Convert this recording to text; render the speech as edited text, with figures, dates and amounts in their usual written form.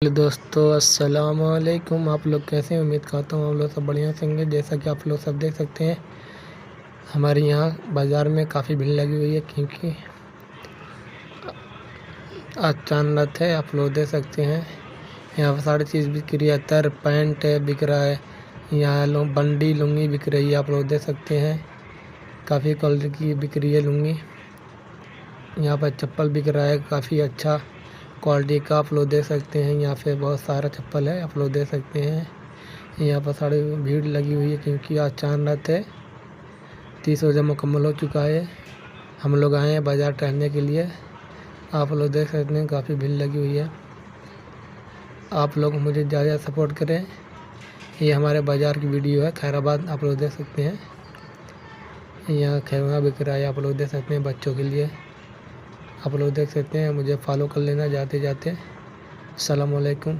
Hello दोस्तों, अस्सलाम वालेकुम। आप लोग कैसे हैं? उम्मीद करता हूँ आप लोग सब बढ़िया से होंगे। जैसा कि आप लोग सब देख सकते हैं, हमारे यहाँ बाज़ार में काफ़ी भीड़ लगी हुई है, क्योंकि आज चांद रात है। आप लोग देख सकते हैं यहाँ पर सारी चीज़ बिक रही है। अतर पैंट बिक रहा है, यहाँ बंडी लुंगी बिक रही है। आप लोग देख सकते हैं काफ़ी क्वालिटी की बिक रही है लुंगी। यहाँ पर चप्पल बिक रहा है काफ़ी अच्छा क्वालिटी का। आप लोग देख सकते हैं यहाँ पे बहुत सारा चप्पल है। आप लोग देख सकते हैं यहाँ पर सारी भीड़ लगी हुई है, क्योंकि आज चांद रात है। 30 रोज़ा मुकम्मल हो चुका है। हम लोग आए हैं बाज़ार टहलने के लिए। आप लोग देख सकते हैं काफ़ी भीड़ लगी हुई है। आप लोग मुझे ज़्यादा सपोर्ट करें। ये हमारे बाज़ार की वीडियो है, खैराबाद। आप लोग देख सकते हैं यहाँ खिलौना बिक रहा है। आप लोग देख सकते हैं बच्चों के लिए। आप लोग देख सकते हैं, मुझे फॉलो कर लेना जाते जाते। अस्सलाम वालेकुम।